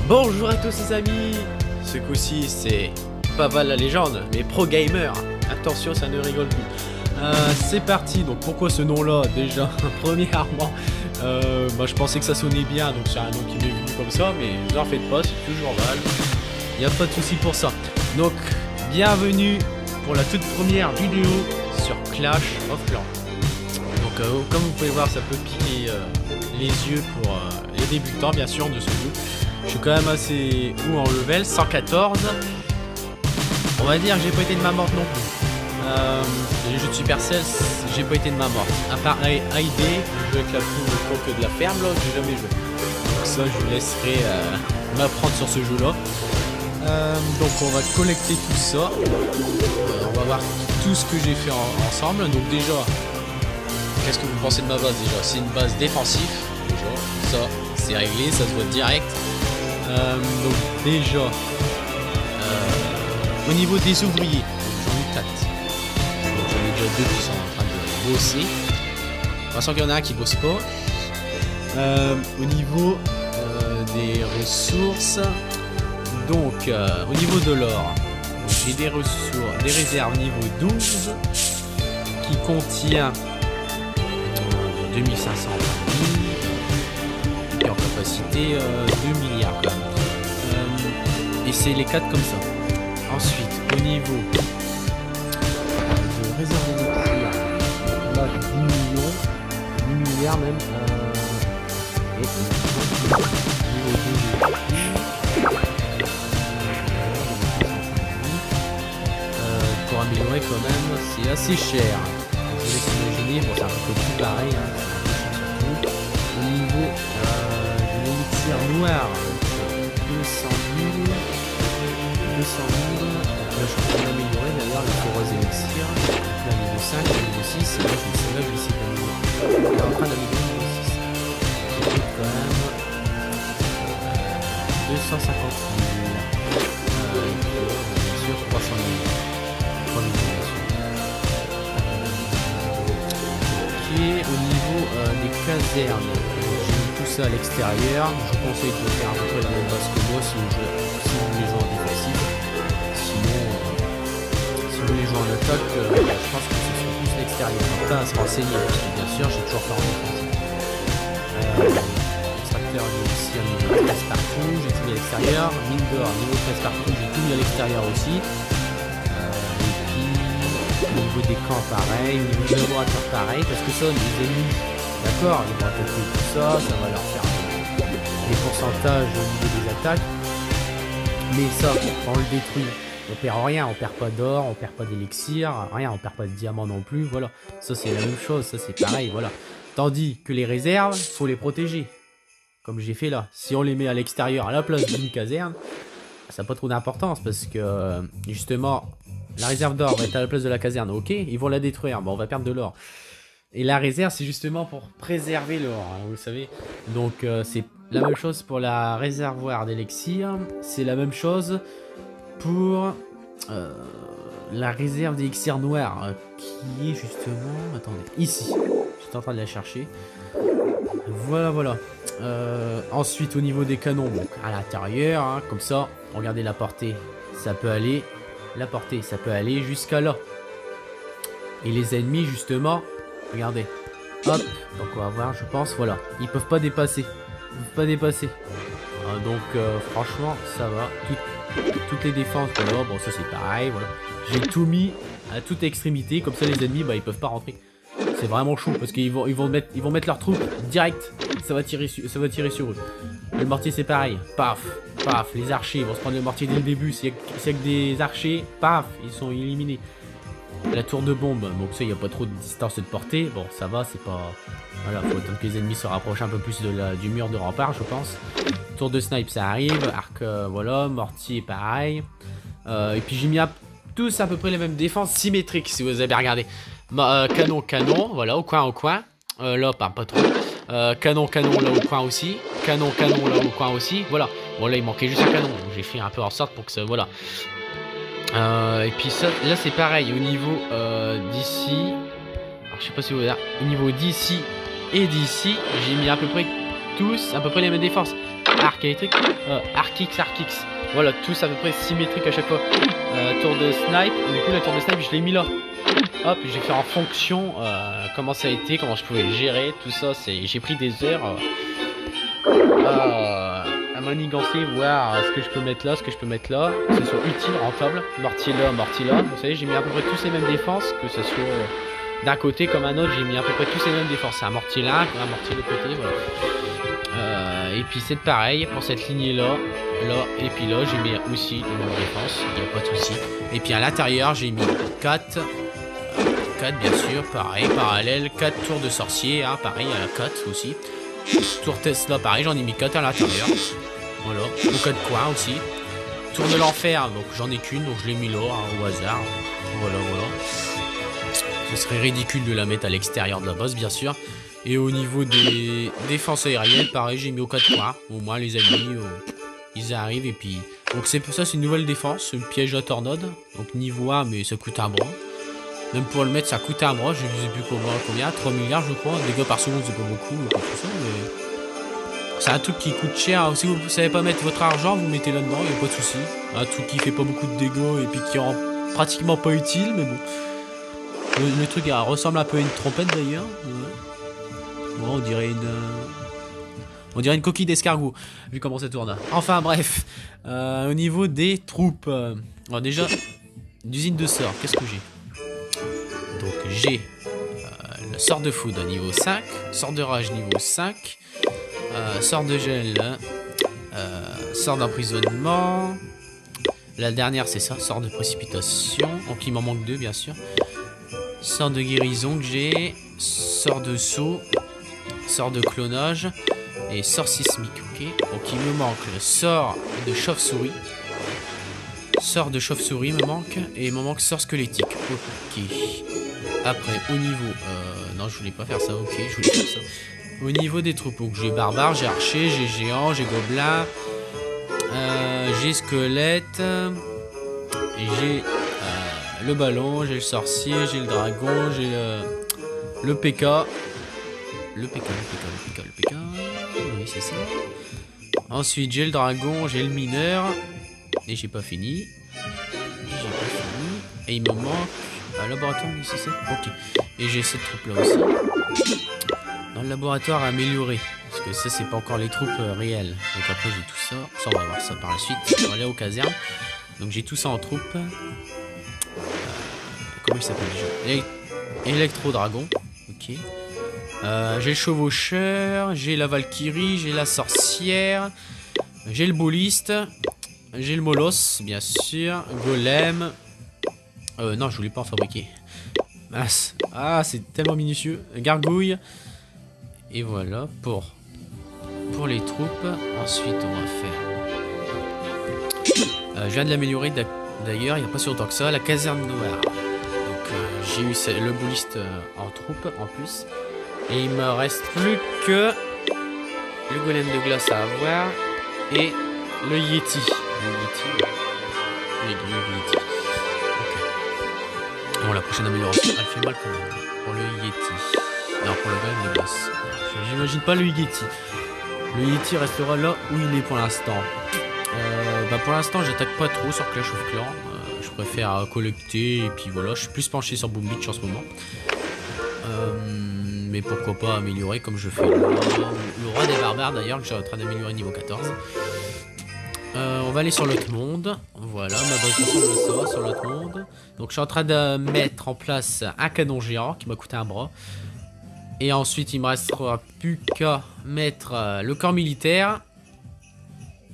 Bonjour à tous les amis. Ce coup-ci c'est pas Val la légende mais Pro Gamer. Attention, ça ne rigole plus. C'est parti. Donc pourquoi ce nom là déjà? Premièrement, je pensais que ça sonnait bien, donc c'est un nom qui m'est venu comme ça, mais ne vous en faites pas, c'est toujours Val. Il n'y a pas de souci pour ça. Donc bienvenue pour la toute première vidéo sur Clash of Clans. Donc comme vous pouvez voir, ça peut piquer les yeux pour les débutants bien sûr de ce jeu. Je suis quand même assez haut en level, 114. On va dire que j'ai pas été de ma morte non plus. Les jeux de Supercell, j'ai pas été de ma morte. À part AID, je joue avec la poule de la ferme là, j'ai jamais joué. Donc ça, je vous laisserai m'apprendre sur ce jeu là. Donc on va collecter tout ça. On va voir tout ce que j'ai fait ensemble. Donc déjà, qu'est-ce que vous pensez de ma base déjà? C'est une base défensive. Déjà, ça c'est réglé, ça se voit direct. Donc déjà au niveau des ouvriers, j'en ai 4. J'en ai déjà 2 qui sont en train de bosser. De toute façon il y en a un qui bosse pas. Au niveau des ressources, donc au niveau de l'or, j'ai des ressources, des réserves niveau 12 qui contient 2500 et en capacité 2 milliards quand même. Et c'est les 4 comme ça. Ensuite, au niveau de réserve d'élixir, là 10 millions, 10 milliards même. Et niveau 2, pour améliorer quand même, c'est assez cher. Donc, je vous laisse imaginer, bon c'est un peu tout pareil. Hein, au niveau de l'élixir noir, 200 000. 200 000. Là, je peux l'améliorer d'ailleurs, le rose élixir. Là, niveau 5, niveau 6. Et là, je vais essayer d'améliorer. On est en train d'améliorer niveau 6. Ça coûte quand même 250 000. Bien sûr, 300 000. 3 000 bien sûr. Ok, au niveau des casernes, j'ai mis tout ça à l'extérieur. Je vous conseille de faire à peu près la même base que moi si vous voulez jouer en défensif. Si vous voulez jouer en attaque, je pense que c'est surtout l'extérieur. Enfin, à se renseigner, parce que bien sûr, j'ai toujours fait en défense. Extracteur, j'ai aussi un niveau 13 partout, j'ai tout mis à l'extérieur. Mine d'or, niveau 13 partout, j'ai tout mis à l'extérieur aussi. Et puis, au niveau des camps, pareil. Au niveau des laboratoires, pareil. Parce que ça, les ennemis, d'accord, ils vont attaquer tout ça, ça va leur faire des pourcentages au niveau des attaques. Mais ça, quand on le détruit, on perd rien, on perd pas d'or, on perd pas d'élixir, rien, on perd pas de diamants non plus, voilà. Ça c'est la même chose, ça c'est pareil, voilà. Tandis que les réserves, faut les protéger. Comme j'ai fait là. Si on les met à l'extérieur, à la place d'une caserne, ça n'a pas trop d'importance parce que justement, la réserve d'or va être à la place de la caserne, ok, ils vont la détruire, bon on va perdre de l'or. Et la réserve c'est justement pour préserver l'or, hein, vous le savez. Donc c'est la même chose pour la réservoir d'élixir, c'est la même chose pour la réserve d'élixir noir qui est justement, attendez, ici. J'étais en train de la chercher. Voilà, voilà. Ensuite au niveau des canons, donc à l'intérieur, hein, comme ça, regardez la portée, ça peut aller, la portée, ça peut aller jusqu'à là. Et les ennemis justement, regardez, hop, donc on va voir, je pense, voilà, ils peuvent pas dépasser, donc franchement ça va, toutes les défenses, voilà, bon ça c'est pareil, voilà, j'ai tout mis à toute extrémité, comme ça les ennemis ils peuvent pas rentrer. C'est vraiment chaud parce qu'ils vont mettre leurs troupes direct, ça va tirer sur eux. Le mortier c'est pareil, paf, paf, les archers vont se prendre le mortier dès le début, s'il y a que des archers, paf, ils sont éliminés. La tour de bombe, donc ça il n'y a pas trop de distance de portée, bon ça va, c'est pas... Voilà, faut attendre que les ennemis se rapprochent un peu plus du mur de rempart je pense. Tour de snipe ça arrive, arc voilà, mortier pareil. Et puis j'ai mis tous à peu près les mêmes défenses symétriques si vous avez regardé. Canon, canon, voilà, au coin, là pas trop. Canon, canon là au coin aussi. Canon, canon là au coin aussi, voilà. Bon là il manquait juste un canon, donc j'ai fait un peu en sorte pour que ça, voilà. Et puis ça, là c'est pareil au niveau d'ici. Alors je sais pas si vous voyez, au niveau d'ici et d'ici, j'ai mis à peu près tous à peu près les mêmes défenses. arc électrique, arc X, arc X. Voilà, tous à peu près symétriques à chaque fois. Tour de snipe, du coup la tour de snipe je l'ai mis là. Hop, j'ai fait en fonction comment ça a été, comment je pouvais gérer, tout ça. J'ai pris des heures à manigancer, voir ce que je peux mettre là, ce que je peux mettre là, que ce soit utile, rentable, mortier là, mortier là. Vous savez, j'ai mis à peu près tous les mêmes défenses, que ce soit d'un côté comme un autre, j'ai mis à peu près tous les mêmes défenses. Un mortier là, un mortier de côté, voilà. Et puis c'est pareil pour cette lignée là, et puis là j'ai mis aussi les mêmes défenses, il n'y a pas de souci. Et puis à l'intérieur j'ai mis 4 bien sûr, pareil, parallèle, 4 tours de sorcier, hein, pareil à la 4 aussi. Tour Tesla, pareil, j'en ai mis 4 à l'intérieur. Voilà, ou 4 coins aussi. Tour de l'enfer, donc j'en ai qu'une, donc je l'ai mis là, hein, au hasard. Voilà. Ce serait ridicule de la mettre à l'extérieur de la bosse, bien sûr. Et au niveau des défenses aériennes, pareil, j'ai mis aux 4 coins. Au moins, les ennemis, ils arrivent et puis... Donc c'est ça, c'est une nouvelle défense, un piège à tornade. Donc niveau 1, mais ça coûte un bras. Même pour le mettre, ça coûte un bras, je ne sais plus combien, 3 milliards je crois. Dégâts par seconde, c'est pas beaucoup, tout ça, mais... C'est un truc qui coûte cher. Si vous ne savez pas mettre votre argent, vous mettez là-dedans, il n'y a pas de souci. Un truc qui fait pas beaucoup de dégâts et puis qui rend pratiquement pas utile, mais bon. Le truc ressemble un peu à une trompette d'ailleurs. Ouais. Bon, on dirait une coquille d'escargot, vu comment ça tourne. Enfin bref, au niveau des troupes. Alors déjà, d'usine de sort, qu'est-ce que j'ai? Donc j'ai le sort de foudre niveau 5, sort de rage niveau 5, sort de gel, sort d'emprisonnement. La dernière c'est ça, sort de précipitation. Donc il m'en manque 2 bien sûr. Sort de guérison que j'ai, sort de saut, sort de clonage et sort sismique, ok. Donc il me manque le sort de chauve-souris. Sort de chauve-souris me manque et il me manque sort squelettique, ok. Après au niveau, non je voulais pas faire ça, ok, je voulais faire ça. Au niveau des troupes, donc j'ai barbare, j'ai archer, j'ai géant, j'ai gobelin, j'ai squelette, j'ai le ballon, j'ai le sorcier, j'ai le dragon, j'ai le PK. Le PK. Oui, c'est ça. Ensuite, j'ai le dragon, j'ai le mineur. Et j'ai pas fini. Et il me manque un laboratoire ici, c'est ok. Et j'ai cette troupe là aussi. Dans le laboratoire amélioré. Parce que ça, c'est pas encore les troupes réelles. Donc après, j'ai tout ça. Ça, on va voir ça par la suite. On va aller aux casernes. Donc j'ai tout ça en troupe. Comment il s'appelle déjà? Électro-dragon. Ok. J'ai le chevaucheur, j'ai la valkyrie, j'ai la sorcière, j'ai le boliste, j'ai le molosse, bien sûr, golem. Non, je voulais pas en fabriquer. Mince. Ah, c'est tellement minutieux. Gargouille. Et voilà pour les troupes. Ensuite, on va faire... je viens de l'améliorer d'ailleurs, il n'y a pas si longtemps que ça. La caserne noire. Donc, j'ai eu le boliste en troupe en plus. Et il me reste plus que le golem de glace à avoir et le yeti. Le yeti. Ok. Bon, la prochaine amélioration, elle fait mal quand même. Pour le yeti. Non, pour le golem de glace. J'imagine pas le yeti. Le yeti restera là où il est pour l'instant. Pour l'instant, j'attaque pas trop sur Clash of Clans. Je préfère collecter et puis voilà. Je suis plus penché sur Boom Beach en ce moment. Mais pourquoi pas améliorer comme je fais le roi des barbares d'ailleurs, que j'ai en train d'améliorer niveau 14. On va aller sur l'autre monde. Voilà, ma base ressemble à ça sur l'autre monde. Donc je suis en train de mettre en place un canon géant qui m'a coûté un bras. Et ensuite il me restera plus qu'à mettre le corps militaire.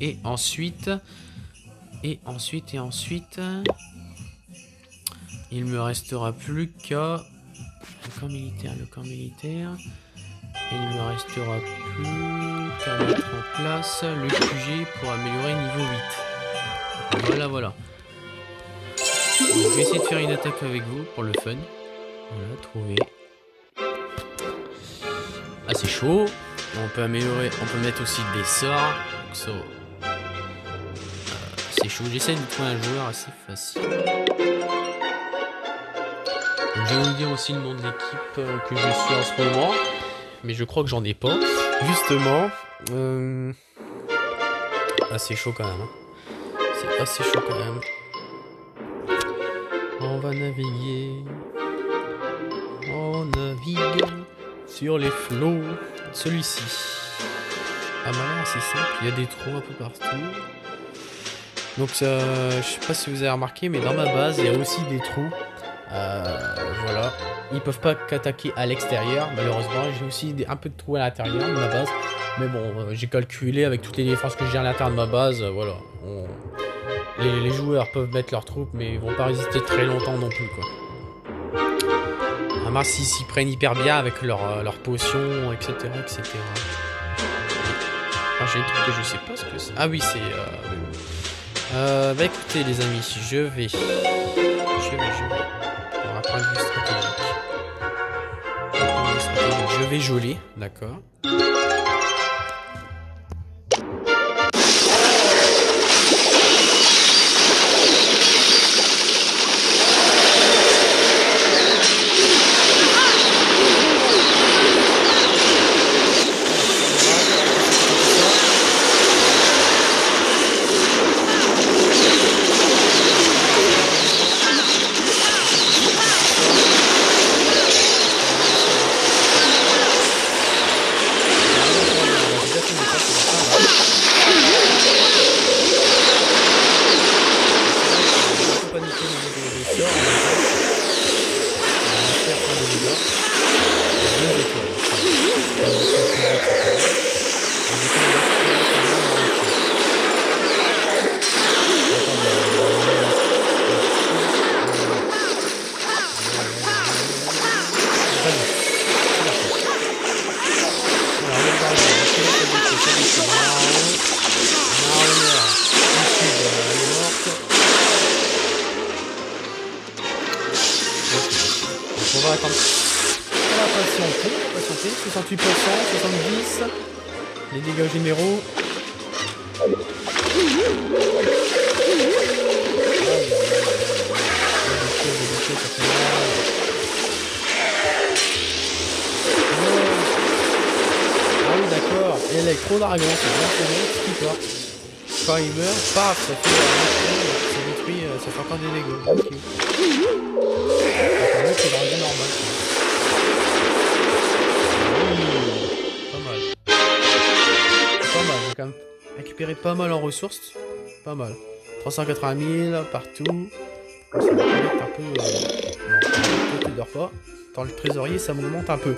Et ensuite, il me restera plus qu'à... Le corps militaire. Et il me restera plus qu'à mettre en place le QG pour améliorer niveau 8. Voilà. Donc, je vais essayer de faire une attaque avec vous pour le fun. Voilà, trouver. Ah, c'est chaud. On peut améliorer, on peut mettre aussi des sorts. Donc ça, c'est chaud. J'essaie de trouver un joueur assez facile. Donc, je vais vous dire aussi le nom de l'équipe que je suis en ce moment. Mais je crois que j'en ai pas. Justement. assez chaud quand même. Hein. C'est assez chaud quand même. On va naviguer. On navigue sur les flots. Celui-ci. Ah, malin, c'est simple. Il y a des trous un peu partout. Donc, je sais pas si vous avez remarqué, mais dans ma base, il y a aussi des trous. Voilà. Ils peuvent pas qu'attaquer à l'extérieur, malheureusement. J'ai aussi un peu de trous à l'intérieur de ma base. Mais bon, j'ai calculé avec toutes les défenses que j'ai à l'intérieur de ma base. Voilà. Les joueurs peuvent mettre leurs troupes, mais ils vont pas résister très longtemps non plus, quoi. À part s'ils s'y prennent hyper bien avec leurs potions, etc. etc. Ah, j'ai des trucs que je sais pas ce que c'est. Ah oui, c'est... bah écoutez les amis, je vais. On va prendre du stratégique. Je vais geler, d'accord. On va attendre. On va patienter. 68%, 70%. Les dégâts généraux. Ah oui, d'accord. Électro-dragon, c'est bien pour nous, ce qui porte. Quand il meurt, paf, ça fait ça détruit, ça fait encore des dégâts. Ok. C'est dragon normal. Pas mal. Pas mal, j'ai quand même récupéré pas mal en ressources. Pas mal. 380 000 partout. Ça va être un peu... non, tu dors pas. Dans le trésorier, ça m'augmente un peu.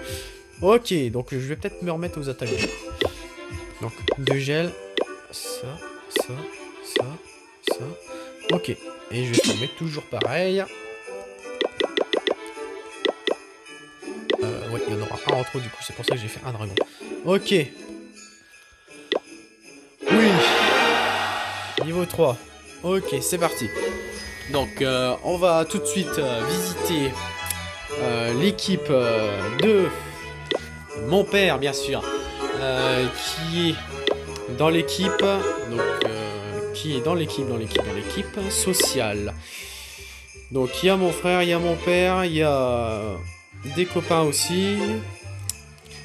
Ok, donc je vais peut-être me remettre aux attaques. Donc, 2 gels. Ça. Ok. Et je vais me mettre toujours pareil. Ouais, il y en aura un en trop du coup. C'est pour ça que j'ai fait un dragon. Ok. Oui. Niveau 3. Ok, c'est parti. Donc, on va tout de suite visiter l'équipe de mon père, bien sûr. Qui est dans l'équipe. Donc, qui est dans l'équipe sociale. Donc il y a mon frère, il y a mon père, il y a des copains aussi.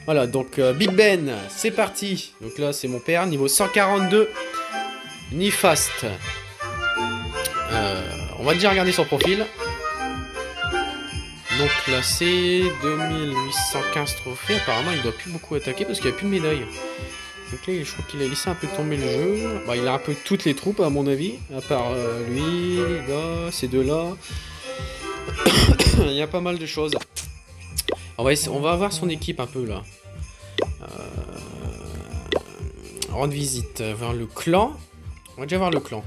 Voilà, donc Big Ben, c'est parti. Donc là c'est mon père, niveau 142. Nifast. On va déjà regarder son profil. Donc là c'est 2815 trophées. Apparemment il doit plus beaucoup attaquer parce qu'il n'y a plus de médailles. Donc là, je crois qu'il a laissé un peu tomber le jeu. Bah, il a un peu toutes les troupes, à mon avis. À part lui, là, ces deux-là. Il y a pas mal de choses. On va voir son équipe un peu, là. Rendre visite vers le clan. On va déjà voir le clan.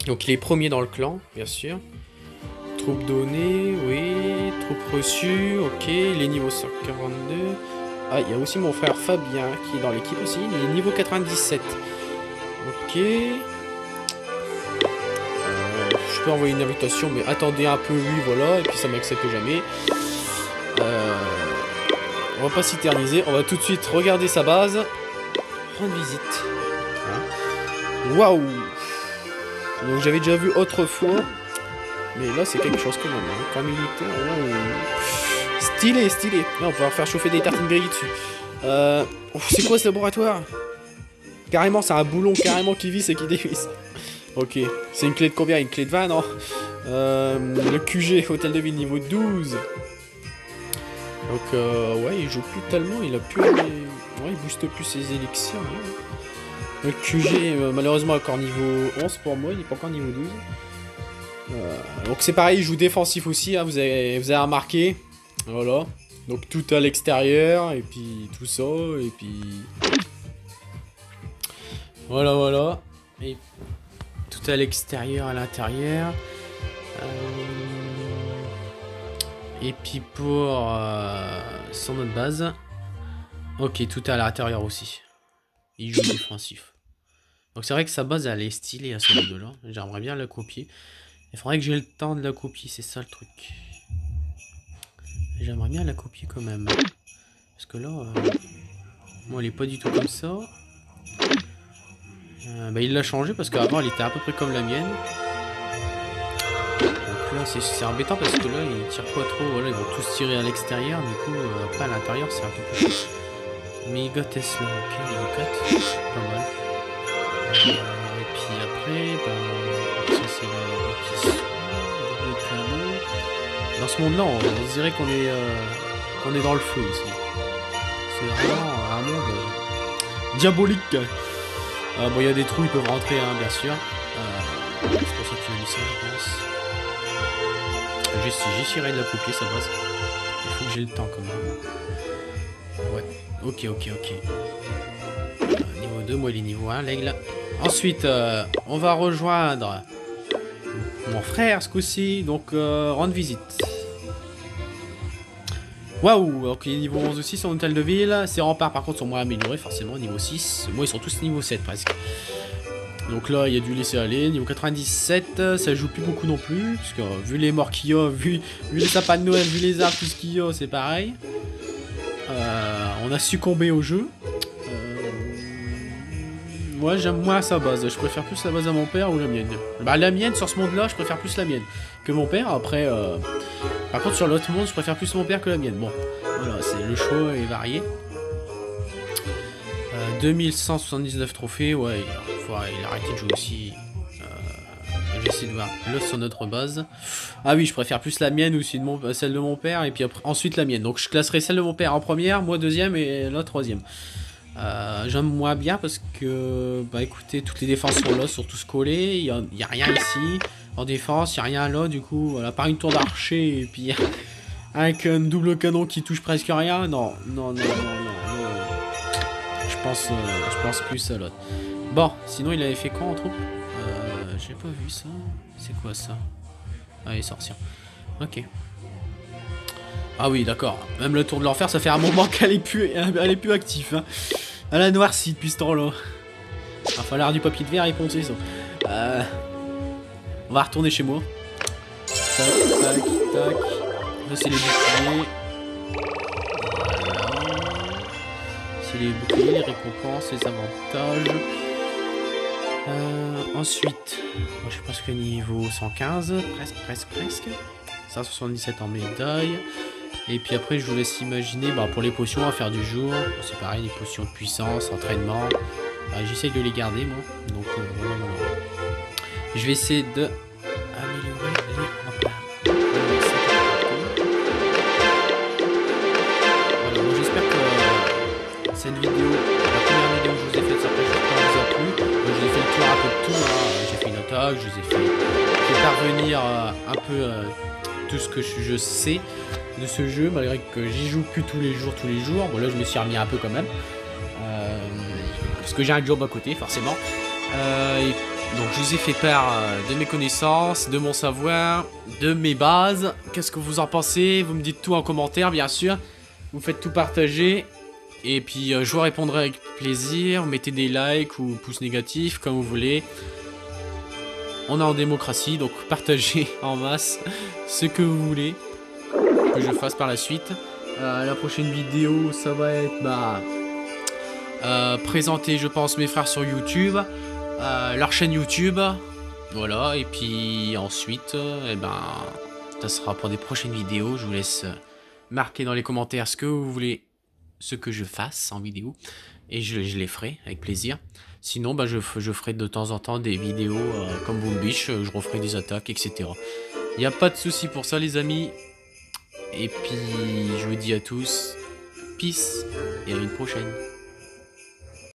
Donc, il est premier dans le clan, bien sûr. Troupes données, oui. Troupes reçues, ok. Il est niveau 142. Ah, il y a aussi mon frère Fabien qui est dans l'équipe aussi, il est niveau 97. Ok. Je peux envoyer une invitation, mais attendez un peu lui, voilà, et puis ça m'accepte jamais. On va pas s'éterniser, on va tout de suite regarder sa base. Rendre visite. Waouh! Donc j'avais déjà vu autrefois, mais là c'est quelque chose quand même. Hein. Camp militaire, wow. Stylé. Là, on va pouvoir faire chauffer des tartines grillées dessus. C'est quoi ce laboratoire? Carrément, c'est un boulon carrément qui visse et qui dévisse. Ok, c'est une clé de combien? Une clé de 20, non? Le QG, hôtel de ville niveau 12. Donc, ouais, il joue plus tellement, il a plus... Ouais, il booste plus ses élixirs. Hein. Le QG, malheureusement, encore niveau 11 pour moi, il n'est pas encore niveau 12. Donc c'est pareil, il joue défensif aussi, hein, vous avez remarqué. Voilà. Donc tout à l'extérieur, et puis tout ça, et puis... Voilà, voilà. Et tout à l'extérieur, à l'intérieur. Et puis pour son autre base. Ok, tout est à l'intérieur aussi. Il joue défensif. Donc c'est vrai que sa base elle est stylée à ce niveau-là. J'aimerais bien la copier. Il faudrait que j'ai le temps de la copier, c'est ça le truc. J'aimerais bien la copier quand même. Parce que là, moi elle est pas du tout comme ça. Bah, il l'a changé parce qu'avant elle était à peu près comme la mienne. Donc là c'est embêtant parce que là ils tirent pas trop. Voilà, ils vont tous tirer à l'extérieur. Du coup, après à l'intérieur c'est un peu plus. Mais il got Tesla, ok, niveau 4, pas mal. Et puis après, ben, ça c'est le canon. Dans ce monde-là, on dirait qu'on est dans le feu ici. C'est vraiment un monde diabolique. Bon, il y a des trous, ils peuvent rentrer, hein, bien sûr. C'est pour ça qu'il a mis ça, je pense. J'essaierai de la copier, sa base. Il faut que j'ai le temps quand même. Ouais. Ok. Niveau 2, moi il est niveau 1, l'aigle. Ensuite, on va rejoindre mon frère ce coup-ci, donc rendre visite. Waouh, donc il est niveau 11 aussi, son hôtel de ville. Ses remparts par contre sont moins améliorés, forcément, niveau 6. Moi ils sont tous niveau 7 presque. Donc là il y a dû laisser aller, niveau 97, ça joue plus beaucoup non plus. Parce que vu les morts qu'il y a, vu les sapins de Noël, vu les arbres, tout ce qu'il y a, c'est pareil. On a succombé au jeu. Moi j'aime moins sa base. Je préfère plus la base à mon père ou la mienne. Bah la mienne sur ce monde là je préfère plus la mienne que mon père. Après par contre sur l'autre monde je préfère plus mon père que la mienne. Bon voilà, c'est le choix est varié. 2179 trophées. Ouais il a arrêté de jouer aussi. J'essaie de voir sur notre base. Ah oui, je préfère plus la mienne ou celle de mon père et puis après, ensuite la mienne. Donc je classerai celle de mon père en première, moi deuxième et la troisième. J'aime moins bien parce que, bah écoutez, toutes les défenses sont là, sont tous collés. Il y a rien ici en défense, il n'y a rien là du coup. Voilà, par une tour d'archer et puis avec un double canon qui touche presque rien. Non. Je pense plus à l'autre. Bon, sinon il avait fait quoi en troupe? J'ai pas vu ça. C'est quoi ça? Ah, les sorcières. Ok. Ah oui, d'accord. Même le tour de l'enfer, ça fait un moment qu'elle est plus active. Hein. Elle a noirci depuis ce temps-là. Il va falloir du papier de verre et poncer ça. On va retourner chez moi. Tac. Là, c'est les boucliers. Voilà. C'est les boucliers, les récompenses, les avantages. Ensuite, moi je suis presque niveau 115, presque. 177 en médaille. Et puis après, je vous laisse imaginer, bah, pour les potions à faire du jour, c'est pareil, les potions de puissance, entraînement. Bah, j'essaye de les garder, moi. Donc voilà. Je vais essayer de améliorer les remparts. Voilà, moi j'espère que cette vidéo, la première vidéo que je vous ai faite, ça vous a plu. Donc j'ai fait le tour un peu de tout, hein. J'ai fait une attaque, je vous ai fait parvenir un peu tout ce que je sais de ce jeu, malgré que j'y joue plus tous les jours. Bon là je me suis remis un peu quand même, parce que j'ai un job à côté forcément. Donc je vous ai fait part de mes connaissances, de mon savoir, de mes bases. Qu'est-ce que vous en pensez? Vous me dites tout en commentaire bien sûr. Vous faites tout partager. Et puis je vous répondrai avec plaisir. Mettez des likes ou pouces négatifs comme vous voulez. On est en démocratie, donc partagez en masse ce que vous voulez que je fasse par la suite. La prochaine vidéo, ça va être présenter, je pense, mes frères sur YouTube, leur chaîne YouTube, voilà. Et puis ensuite, ça sera pour des prochaines vidéos. Je vous laisse marquer dans les commentaires ce que vous voulez, ce que je fasse en vidéo, et je les ferai avec plaisir. Sinon, bah, je ferai de temps en temps des vidéos comme Boom Beach, je referai des attaques, etc. Il n'y a pas de souci pour ça, les amis. Et puis, je vous dis à tous, peace et à une prochaine.